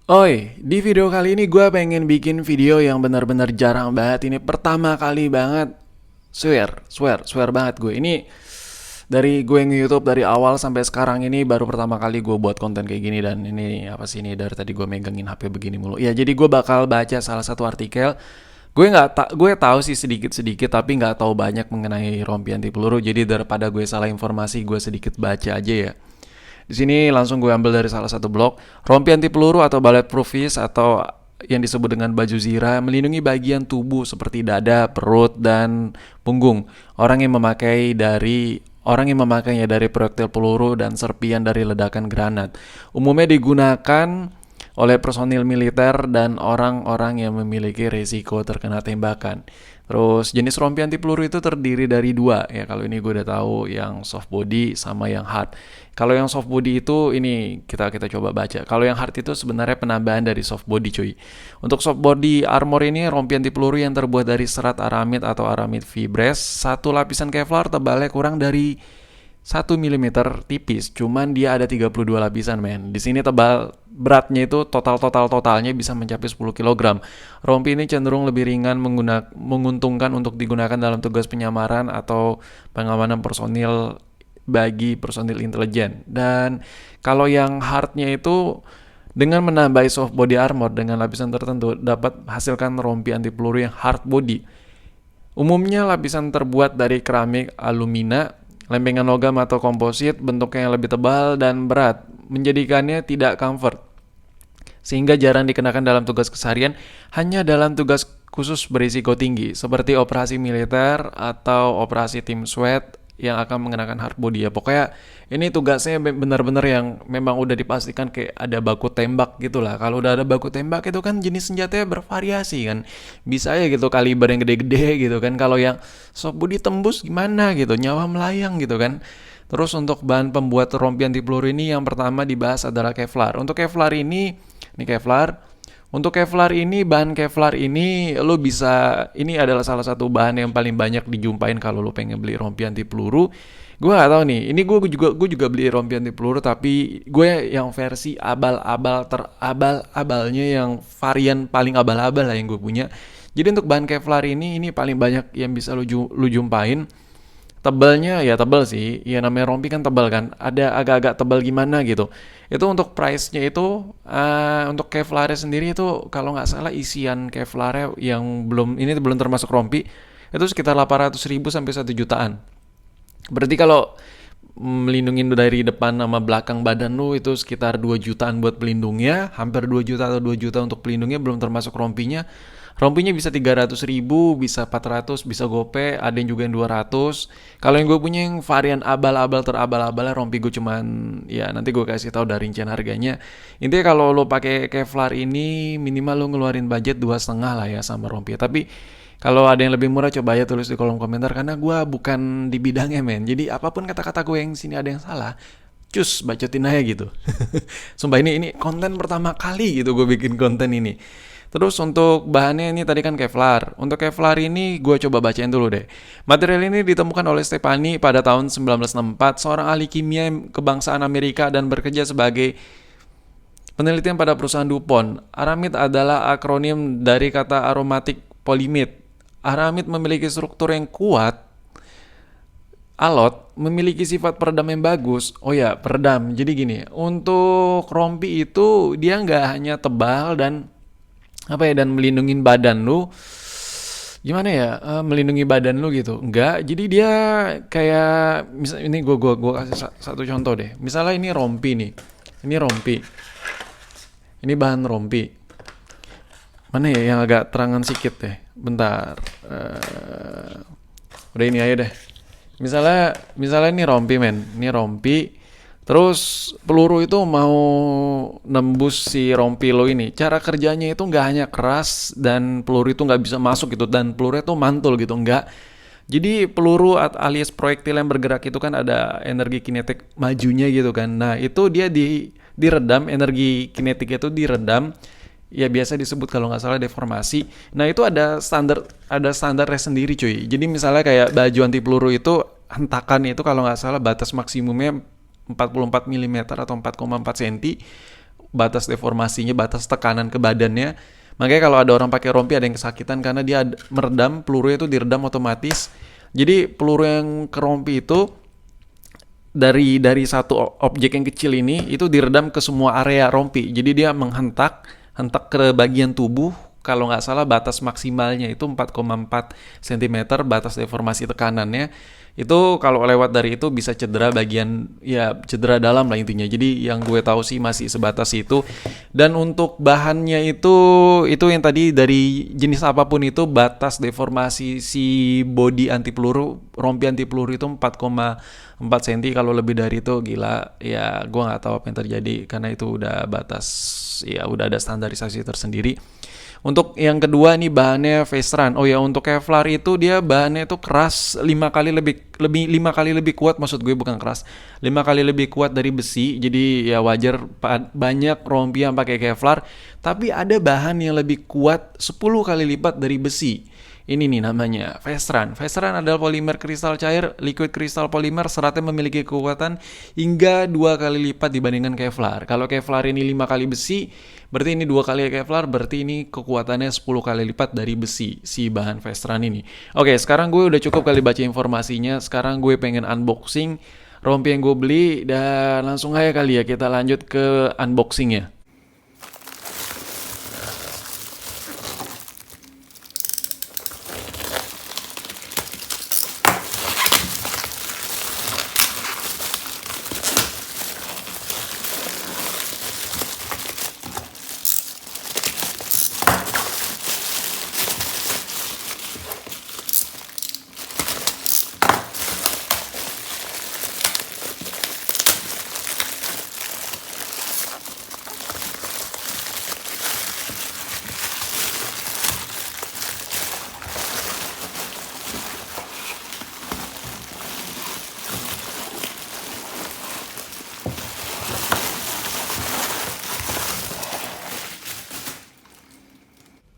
Oi, di video kali ini gue pengen bikin video yang benar-benar jarang banget. Ini pertama kali banget. Swear banget gue. Ini dari gue nge-YouTube dari awal sampai sekarang ini baru pertama kali gue buat konten kayak gini. Dan ini apa sih, ini dari tadi gue megangin HP begini mulu. Ya, jadi gue bakal baca salah satu artikel. Gue tahu sih sedikit-sedikit tapi nggak tahu banyak mengenai rompi anti peluru. Jadi daripada gue salah informasi, gue sedikit baca aja ya. Di sini langsung gue ambil dari salah satu blog. Rompi anti peluru atau bulletproof vest atau yang disebut dengan baju zira melindungi bagian tubuh seperti dada, perut, dan punggung. Orang yang memakainya dari proyektil peluru dan serpian dari ledakan granat. Umumnya digunakan oleh personil militer dan orang-orang yang memiliki risiko terkena tembakan. Terus jenis rompi anti peluru itu terdiri dari dua ya. Kalau ini gue udah tahu, yang soft body sama yang hard. Kalau yang soft body itu ini kita coba baca. Kalau yang hard itu sebenarnya penambahan dari soft body cuy. Untuk soft body armor ini rompi anti peluru yang terbuat dari serat aramid atau aramid fibres, satu lapisan Kevlar tebalnya kurang dari 1 mm tipis, cuman dia ada 32 lapisan men. Di sini tebal beratnya itu totalnya bisa mencapai 10 kg. Rompi ini cenderung lebih ringan, menguntungkan untuk digunakan dalam tugas penyamaran atau pengamanan personil bagi personil intelijen. Dan kalau yang hardnya itu dengan menambah soft body armor dengan lapisan tertentu dapat menghasilkan rompi anti peluru yang hard body. Umumnya lapisan terbuat dari keramik, alumina, lempengan logam atau komposit, bentuknya yang lebih tebal dan berat, menjadikannya tidak comfort, sehingga jarang dikenakan dalam tugas keseharian, hanya dalam tugas khusus berisiko tinggi, seperti operasi militer atau operasi tim SWAT yang akan mengenakan hard body ya. Pokoknya ini tugasnya benar-benar yang memang udah dipastikan kayak ada baku tembak gitu lah. Kalau udah ada baku tembak itu kan jenis senjatanya bervariasi kan. Bisa ya gitu kaliber yang gede-gede gitu kan. Kalau yang soft body tembus gimana gitu, nyawa melayang gitu kan. Terus untuk bahan pembuat rompi anti peluru ini yang pertama dibahas adalah Kevlar. Untuk Kevlar ini, bahan Kevlar ini lo bisa, ini adalah salah satu bahan yang paling banyak dijumpain kalau lo pengen beli rompi anti peluru. Gue gak tahu nih, ini gue juga beli rompi anti peluru tapi gue yang versi abal-abal terabal-abalnya, yang varian paling abal-abal lah yang gue punya. Jadi untuk bahan Kevlar ini paling banyak yang bisa lo jumpain. Tebalnya ya tebal sih, ya namanya rompi kan tebal kan, ada agak-agak tebal gimana gitu. Itu untuk price-nya itu, untuk Kevlar sendiri itu kalau nggak salah isian Kevlar yang belum termasuk rompi, itu sekitar 800.000 sampai 1 jutaan. Berarti kalau melindungi dari depan sama belakang badan lu itu sekitar 2 jutaan buat pelindungnya, hampir 2 juta atau 2 juta untuk pelindungnya, belum termasuk rompinya. Rompinya bisa 300.000, bisa 400, bisa gope, ada yang juga yang 200. Kalau yang gue punya yang varian abal-abal terabal-abal, rompi gue cuman, ya nanti gue kasih tahu dari rincian harganya. Intinya kalau lo pakai Kevlar ini minimal lo ngeluarin budget 2,5 lah ya sama rompi. Tapi kalau ada yang lebih murah coba aja tulis di kolom komentar, karena gue bukan di bidangnya men. Jadi apapun kata-kata gue yang sini ada yang salah, cus bacotin aja gitu. Sumpah ini konten pertama kali gitu gue bikin konten ini. Terus untuk bahannya ini tadi kan Kevlar. Untuk Kevlar ini gue coba bacain dulu deh. Material ini ditemukan oleh Stefani pada tahun 1964, seorang ahli kimia kebangsaan Amerika dan bekerja sebagai penelitian pada perusahaan DuPont. Aramid adalah akronim dari kata aromatic polyimide. Aramid memiliki struktur yang kuat, alot, memiliki sifat peredam yang bagus. Oh ya, peredam. Jadi gini, untuk rompi itu dia nggak hanya tebal dan dan melindungi badan lu. Gimana ya? Melindungi badan lu gitu. Enggak. Jadi dia kayak misal ini gua kasih satu contoh deh. Misalnya ini rompi nih. Ini rompi. Ini bahan rompi. Mana ya yang agak terangan sedikit deh. Bentar. Udah ini aja deh. Misalnya ini rompi men. Ini rompi. Terus peluru itu mau nembus si rompi lo ini. Cara kerjanya itu nggak hanya keras dan peluru itu nggak bisa masuk gitu, dan peluru itu mantul gitu, nggak. Jadi peluru alias proyektil yang bergerak itu kan ada energi kinetik majunya gitu kan. Nah itu dia diredam, energi kinetik itu diredam. Ya biasa disebut kalau nggak salah deformasi. Nah itu ada standarnya sendiri cuy. Jadi misalnya kayak baju anti peluru itu hentakan itu kalau nggak salah batas maksimumnya 44 mm atau 4,4 cm. batas deformasinya, batas tekanan ke badannya. Makanya kalau ada orang pakai rompi ada yang kesakitan karena dia meredam, pelurunya itu diredam otomatis. Jadi peluru yang ke rompi itu dari satu objek yang kecil ini itu diredam ke semua area rompi. Jadi dia hentak ke bagian tubuh. Kalau nggak salah batas maksimalnya itu 4,4 cm batas deformasi tekanannya. Itu kalau lewat dari itu bisa cedera bagian, ya cedera dalam lah intinya. Jadi yang gue tahu sih masih sebatas itu. Dan untuk bahannya itu yang tadi dari jenis apapun itu batas deformasi si body anti peluru, rompi anti peluru itu 4,4 cm. Kalau lebih dari itu gila, ya gue nggak tahu apa yang terjadi karena itu udah batas, ya udah ada standarisasi tersendiri. Untuk yang kedua nih bahannya Vestran. Oh ya, untuk Kevlar itu dia bahannya itu keras 5 kali lebih kuat, maksud gue bukan keras. 5 kali lebih kuat dari besi. Jadi ya wajar banyak rompi yang pakai Kevlar, tapi ada bahan yang lebih kuat 10 kali lipat dari besi. Ini nih namanya Vestran. Vestran adalah polimer kristal cair, liquid kristal polimer, seratnya memiliki kekuatan hingga 2 kali lipat dibandingkan Kevlar. Kalau Kevlar ini 5 kali besi, berarti ini 2 kali Kevlar, berarti ini kekuatannya 10 kali lipat dari besi, si bahan Vestran ini. Oke, sekarang gue udah cukup kali baca informasinya. Sekarang gue pengen unboxing rompi yang gue beli, dan langsung aja kali ya kita lanjut ke unboxingnya.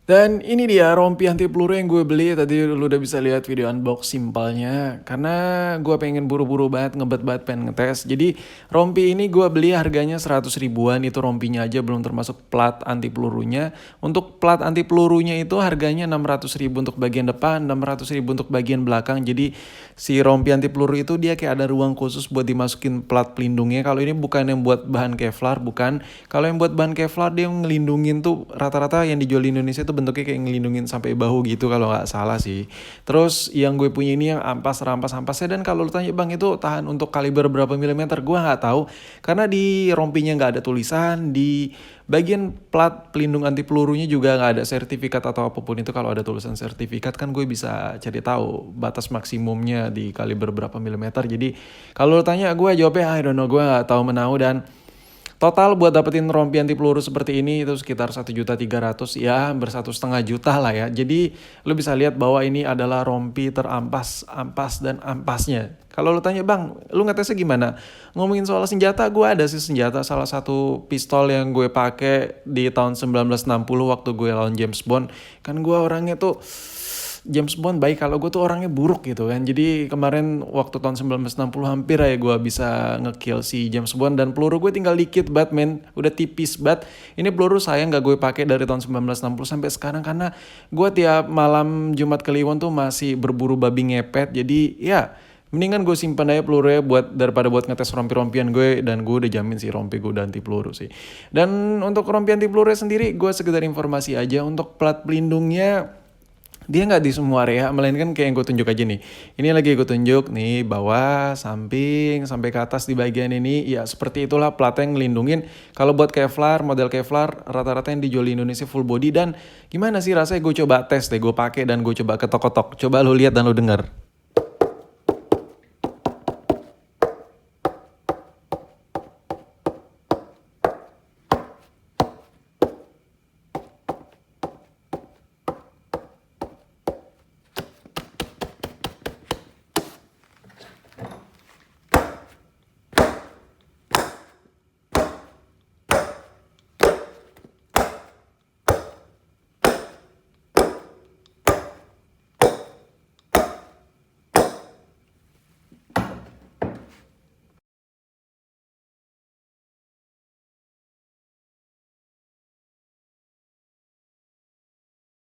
Dan ini dia rompi anti peluru yang gue beli. Tadi lu udah bisa lihat video unbox simpelnya. Karena gue pengen buru-buru banget, ngebet banget pengen ngetes. Jadi rompi ini gue beli harganya 100 ribuan. Itu rompinya aja, belum termasuk plat anti pelurunya. Untuk plat anti pelurunya itu harganya 600 ribu untuk bagian depan, 600 ribu untuk bagian belakang. Jadi si rompi anti peluru itu dia kayak ada ruang khusus buat dimasukin plat pelindungnya. Kalau ini bukan yang buat bahan Kevlar, bukan. Kalau yang buat bahan Kevlar dia ngelindungin tuh rata-rata yang dijual di Indonesia itu bentuknya kayak ngelindungin sampai bahu gitu kalau nggak salah sih. Terus yang gue punya ini yang rampas-rampasnya, dan kalau lu tanya bang itu tahan untuk kaliber berapa milimeter, gue nggak tahu karena di rompinya nggak ada tulisan. Di bagian plat pelindung anti pelurunya juga nggak ada sertifikat atau apapun itu. Kalau ada tulisan sertifikat kan gue bisa cari tahu batas maksimumnya di kaliber berapa milimeter. Jadi kalau lu tanya gue jawabnya I don't know, gue nggak tahu menau. Dan total buat dapetin rompi anti peluru seperti ini itu sekitar 1.300.000, ya hampir 1,5 juta lah ya. Jadi lu bisa lihat bahwa ini adalah rompi terampas, ampas dan ampasnya. Kalau lu tanya bang, lu ngetesnya gimana? Ngomongin soal senjata, gue ada sih senjata. Salah satu pistol yang gue pakai di tahun 1960 waktu gue lawan James Bond. Kan gue orangnya tuh James Bond baik, kalau gue tuh orangnya buruk gitu kan. Jadi kemarin waktu tahun 1960 hampir aja gue bisa ngekill si James Bond, dan peluru gue tinggal dikit banget men, udah tipis banget. Ini peluru sayang gak gue pakai dari tahun 1960 sampai sekarang karena gue tiap malam Jumat Kliwon tuh masih berburu babi ngepet. Jadi ya mendingan gue simpan aja pelurunya daripada buat ngetes rompi-rompian gue, dan gue udah jamin sih rompi gue udah anti peluru sih. Dan untuk rompi anti pelurunya sendiri gue sekedar informasi aja. Untuk plat pelindungnya dia nggak di semua area, melainkan kayak yang gue tunjuk aja nih. Ini lagi gue tunjuk nih, bawah, samping, sampai ke atas di bagian ini. Ya seperti itulah platnya yang ngelindungin. Kalau buat Kevlar, model Kevlar rata-rata yang dijual di Indonesia full body. Dan gimana sih rasanya, gue coba tes deh, gue pakai dan gue coba ketok-ketok. Coba lu lihat dan lu denger.